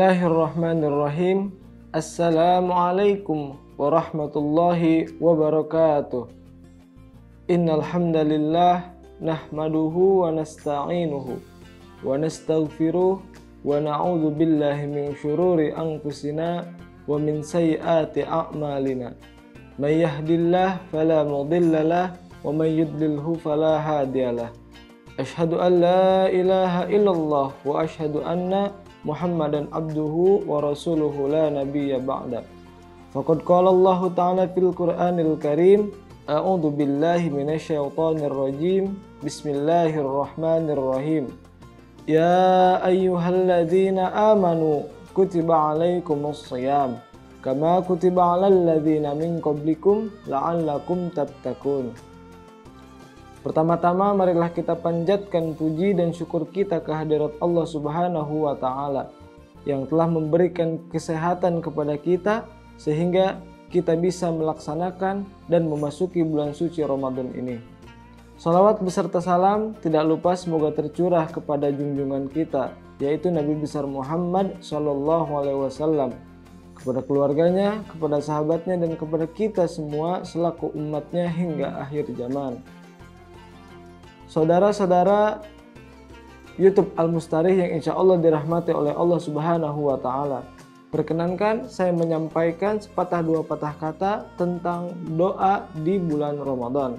Bismillahirrahmanirrahim. Assalamualaikum warahmatullahi wabarakatuh. Innal hamdalillah nahmaduhu wa nasta'inuhu wa nastaghfiruh wa na'udzu billahi min syururi anfusina wa min sayyiati a'malina. May yahdihillahu fala mudhillalah wa may yudlilhu fala hadiyalah. Asyhadu an la ilaha illallah wa asyhadu anna Muhammadan abduhu wa rasuluhu la nabiyya ba'da. Faqad qala Allah ta'ala fil Qur'anil Karim, a'udzu billahi minasyaitonir rajim. Bismillahirrahmanirrahim. Ya ayyuhalladzina amanu kutiba 'alaikumus shiyam kama kutiba 'alal ladzina min qablikum la'allakum tattaqun. Pertama-tama marilah kita panjatkan puji dan syukur kita kehadirat Allah Subhanahu wa Ta'ala yang telah memberikan kesehatan kepada kita sehingga kita bisa melaksanakan dan memasuki bulan suci Ramadan ini. Salawat beserta salam tidak lupa semoga tercurah kepada junjungan kita, yaitu Nabi besar Muhammad SAW, kepada keluarganya, kepada sahabatnya, dan kepada kita semua selaku umatnya hingga akhir zaman. Saudara-saudara YouTube Al-Mustarih yang insya Allah dirahmati oleh Allah Subhanahu wa Ta'ala, perkenankan saya menyampaikan sepatah dua patah kata tentang doa di bulan Ramadan.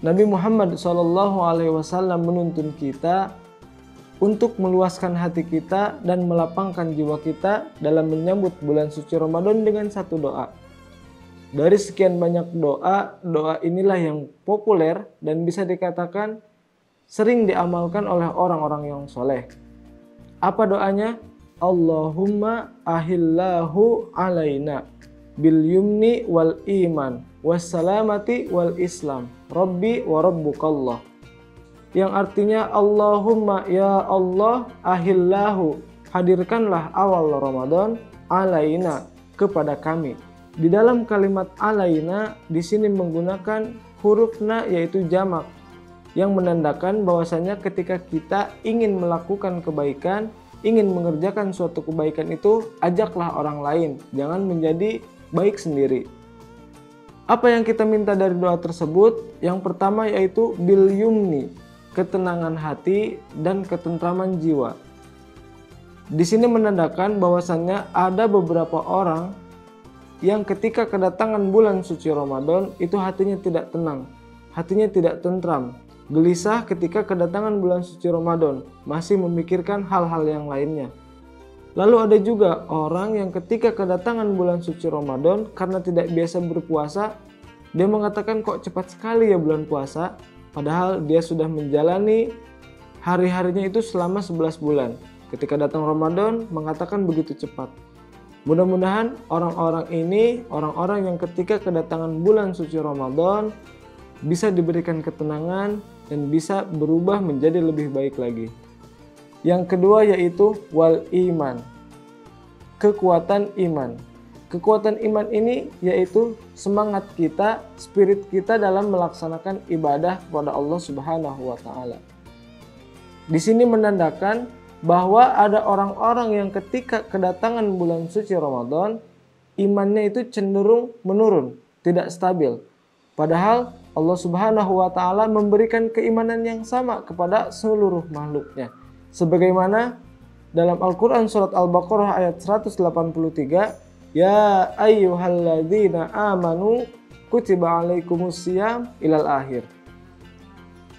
Nabi Muhammad SAW menuntun kita untuk meluaskan hati kita dan melapangkan jiwa kita dalam menyambut bulan suci Ramadan dengan satu doa. Dari sekian banyak doa inilah yang populer dan bisa dikatakan sering diamalkan oleh orang-orang yang soleh. Apa doanya? Allahumma ahillahu alaina bil yumni wal iman wassalamati wal islam rabbi wa rabbukallah. Yang artinya Allahumma ya Allah ahillahu, hadirkanlah awal Ramadan alaina, kepada kami. Di dalam kalimat alaina di sini menggunakan huruf na, yaitu jamak, yang menandakan bahwasanya ketika kita ingin melakukan kebaikan, ingin mengerjakan suatu kebaikan itu, ajaklah orang lain, jangan menjadi baik sendiri. Apa yang kita minta dari doa tersebut? Yang pertama yaitu bil yumni, ketenangan hati dan ketentraman jiwa. Di sini menandakan bahwasannya ada beberapa orang yang ketika kedatangan bulan suci Ramadan itu hatinya tidak tenang, hatinya tidak tentram, gelisah ketika kedatangan bulan suci Ramadan, masih memikirkan hal-hal yang lainnya. Lalu ada juga orang yang ketika kedatangan bulan suci Ramadan karena tidak biasa berpuasa, dia mengatakan kok cepat sekali ya bulan puasa, padahal dia sudah menjalani hari-harinya itu selama 11 bulan. Ketika datang Ramadan mengatakan begitu cepat. Mudah-mudahan orang-orang ini, orang-orang yang ketika kedatangan bulan suci Ramadan bisa diberikan ketenangan dan bisa berubah menjadi lebih baik lagi. Yang kedua yaitu wal iman, kekuatan iman. Kekuatan iman ini yaitu semangat kita, spirit kita dalam melaksanakan ibadah kepada Allah Subhanahu wa Ta'ala. Di sini menandakan bahwa ada orang-orang yang ketika kedatangan bulan suci Ramadan, imannya itu cenderung menurun, tidak stabil. Padahal Allah Subhanahu wa Ta'ala memberikan keimanan yang sama kepada seluruh makhluknya. Sebagaimana dalam Al-Quran surat Al-Baqarah ayat 183, ya ayyuhalladzina amanu kutiba alaikumus syiyam ilal akhir.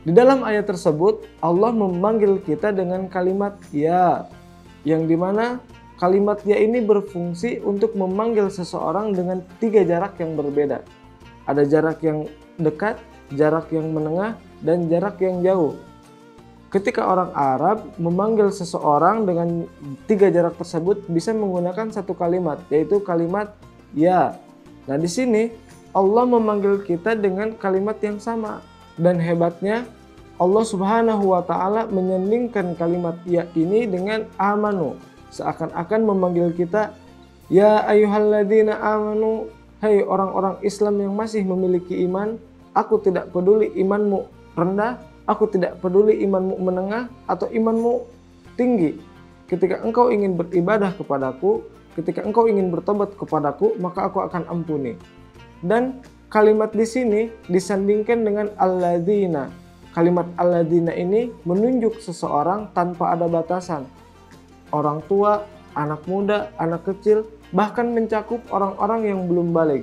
Di dalam ayat tersebut Allah memanggil kita dengan kalimat ya, yang dimana kalimat ya ini berfungsi untuk memanggil seseorang dengan 3 jarak yang berbeda. Ada jarak yang dekat, jarak yang menengah, dan jarak yang jauh. Ketika orang Arab memanggil seseorang dengan 3 jarak tersebut bisa menggunakan satu kalimat, yaitu kalimat ya. Nah di sini Allah memanggil kita dengan kalimat yang sama. Dan hebatnya Allah Subhanahu wa Ta'ala menyandingkan kalimat ya ini dengan amanu, seakan-akan memanggil kita ya ayyuhalladzina amanu, hai orang-orang Islam yang masih memiliki iman, aku tidak peduli imanmu rendah, aku tidak peduli imanmu menengah atau imanmu tinggi. ketika engkau ingin beribadah kepadaku, ketika engkau ingin bertobat kepadaku, maka aku akan ampuni. Dan kalimat di sini disandingkan dengan alladzina. Kalimat alladzina ini menunjuk seseorang tanpa ada batasan. Orang tua, anak muda, anak kecil, bahkan mencakup orang-orang yang belum balik.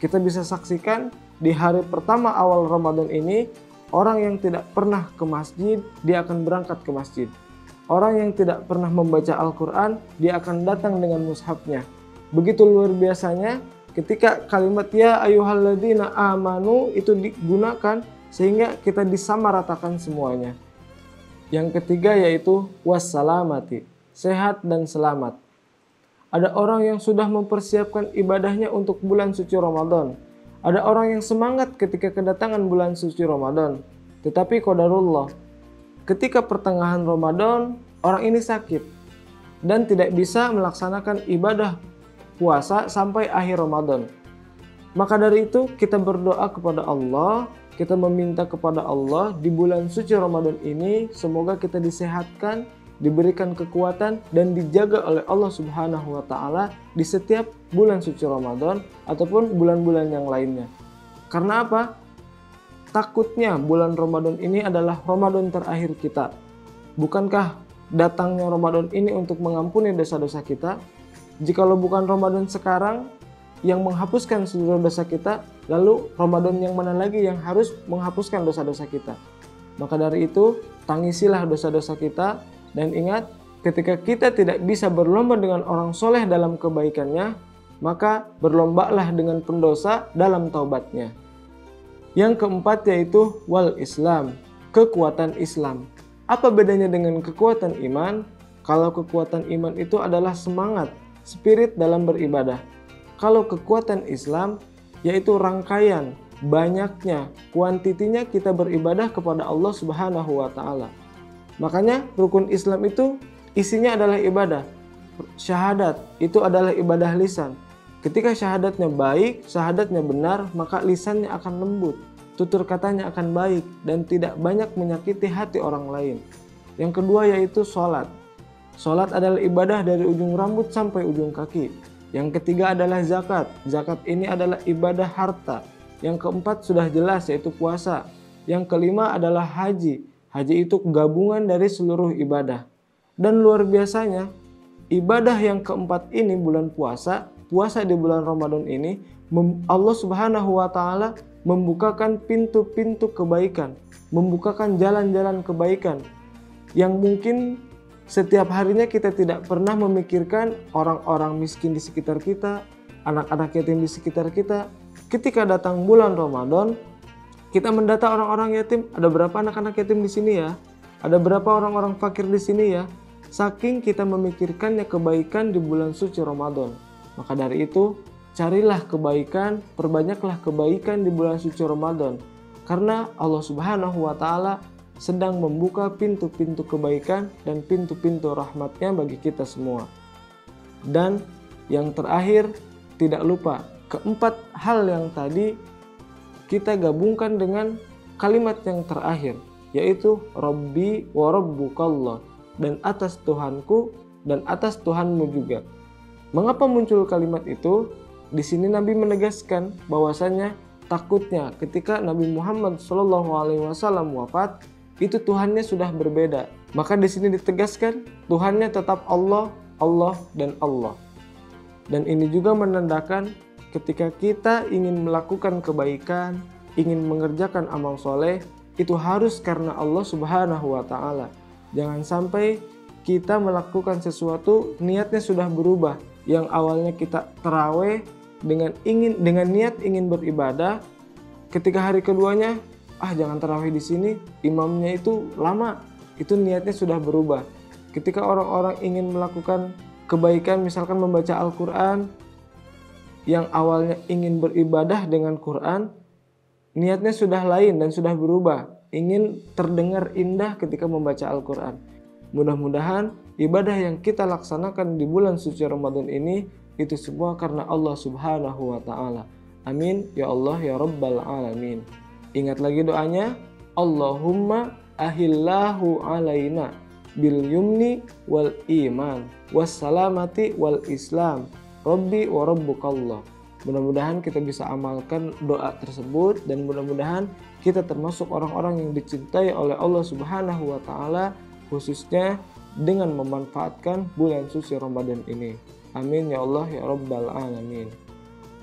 Kita bisa saksikan di hari pertama awal Ramadan ini, orang yang tidak pernah ke masjid, dia akan berangkat ke masjid. Orang yang tidak pernah membaca Al-Quran, dia akan datang dengan mushafnya. Begitu luar biasanya ketika kalimat ya ayyuhalladzina amanu itu digunakan sehingga kita disamaratakan semuanya. Yang ketiga yaitu wassalamati, sehat dan selamat. Ada orang yang sudah mempersiapkan ibadahnya untuk bulan suci Ramadan. Ada orang yang semangat ketika kedatangan bulan suci Ramadan. Tetapi qadarullah, ketika pertengahan Ramadan, orang ini sakit dan tidak bisa melaksanakan ibadah puasa sampai akhir Ramadan. Maka dari itu kita berdoa kepada Allah, kita meminta kepada Allah di bulan suci Ramadan ini semoga kita disehatkan, diberikan kekuatan dan dijaga oleh Allah Subhanahu wa taala di setiap bulan suci Ramadan ataupun bulan-bulan yang lainnya. Karena apa? Takutnya bulan Ramadan ini adalah Ramadan terakhir kita. Bukankah datangnya Ramadan ini untuk mengampuni dosa-dosa kita? Jikalau bukan Ramadan sekarang yang menghapuskan seluruh dosa kita, lalu Ramadan yang mana lagi yang harus menghapuskan dosa-dosa kita? Maka dari itu, tangisilah dosa-dosa kita. Dan ingat, ketika kita tidak bisa berlomba dengan orang soleh dalam kebaikannya, maka berlombalah dengan pendosa dalam taubatnya. Yang keempat yaitu wal Islam, kekuatan Islam. Apa bedanya dengan kekuatan iman? Kalau kekuatan iman itu adalah semangat, spirit dalam beribadah. Kalau kekuatan Islam yaitu rangkaian, banyaknya, kuantitinya kita beribadah kepada Allah Subhanahu wa taala. Makanya rukun Islam itu isinya adalah ibadah. Syahadat itu adalah ibadah lisan. Ketika syahadatnya baik, syahadatnya benar, maka lisannya akan lembut, tutur katanya akan baik dan tidak banyak menyakiti hati orang lain. Yang kedua yaitu sholat. Sholat adalah ibadah dari ujung rambut sampai ujung kaki. Yang ketiga adalah zakat. Zakat ini adalah ibadah harta. Yang keempat sudah jelas yaitu puasa. Yang kelima adalah haji. Haji itu gabungan dari seluruh ibadah. Dan luar biasanya, ibadah yang keempat ini bulan puasa, puasa di bulan Ramadan ini, Allah Subhanahu wa taala membukakan pintu-pintu kebaikan, membukakan jalan-jalan kebaikan yang mungkin setiap harinya kita tidak pernah memikirkan orang-orang miskin di sekitar kita, anak-anak yatim di sekitar kita. Ketika datang bulan Ramadan, kita mendata orang-orang yatim, ada berapa anak-anak yatim di sini ya? Ada berapa orang-orang fakir di sini ya? Saking kita memikirkannya kebaikan di bulan suci Ramadan. Maka dari itu, carilah kebaikan, perbanyaklah kebaikan di bulan suci Ramadan. Karena Allah Subhanahu wa taala sedang membuka pintu-pintu kebaikan dan pintu-pintu rahmatnya bagi kita semua. Dan yang terakhir, tidak lupa, keempat hal yang tadi kita gabungkan dengan kalimat yang terakhir, yaitu Rabbi wa Rabbukallah, dan atas Tuhanku dan atas Tuhanmu juga. Mengapa muncul kalimat itu? Di sini Nabi menegaskan bahwasanya takutnya ketika Nabi Muhammad SAW wafat, itu Tuhannya sudah berbeda. Maka di sini ditegaskan Tuhannya tetap Allah, Allah dan Allah. Dan ini juga menandakan ketika kita ingin melakukan kebaikan, ingin mengerjakan amal soleh, itu harus karena Allah Subhanahu wa taala. Jangan sampai kita melakukan sesuatu niatnya sudah berubah. Yang awalnya kita taraweh dengan niat ingin beribadah, ketika hari keduanya jangan taraweh di sini, imamnya itu lama, itu niatnya sudah berubah. Ketika orang-orang ingin melakukan kebaikan, misalkan membaca Al-Quran, yang awalnya ingin beribadah dengan Quran, niatnya sudah lain dan sudah berubah, ingin terdengar indah ketika membaca Al-Quran. Mudah-mudahan ibadah yang kita laksanakan di bulan suci Ramadan ini itu semua karena Allah Subhanahu wa taala. Amin ya Allah ya Rabbal alamin. Ingat lagi doanya, Allahumma ahillahu alaina bil yumni wal iman wassalamati wal islam rabbi wa rabbukallah. Mudah-mudahan kita bisa amalkan doa tersebut dan mudah-mudahan kita termasuk orang-orang yang dicintai oleh Allah Subhanahu wa taala, khususnya dengan memanfaatkan bulan suci Ramadan ini. Amin ya Allah ya rabbal alamin.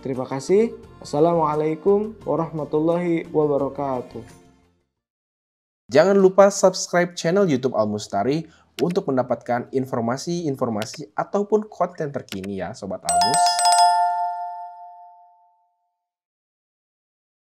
Terima kasih. Assalamualaikum warahmatullahi wabarakatuh. Jangan lupa subscribe channel YouTube Al Mustari untuk mendapatkan informasi-informasi ataupun konten terkini ya Sobat Almus.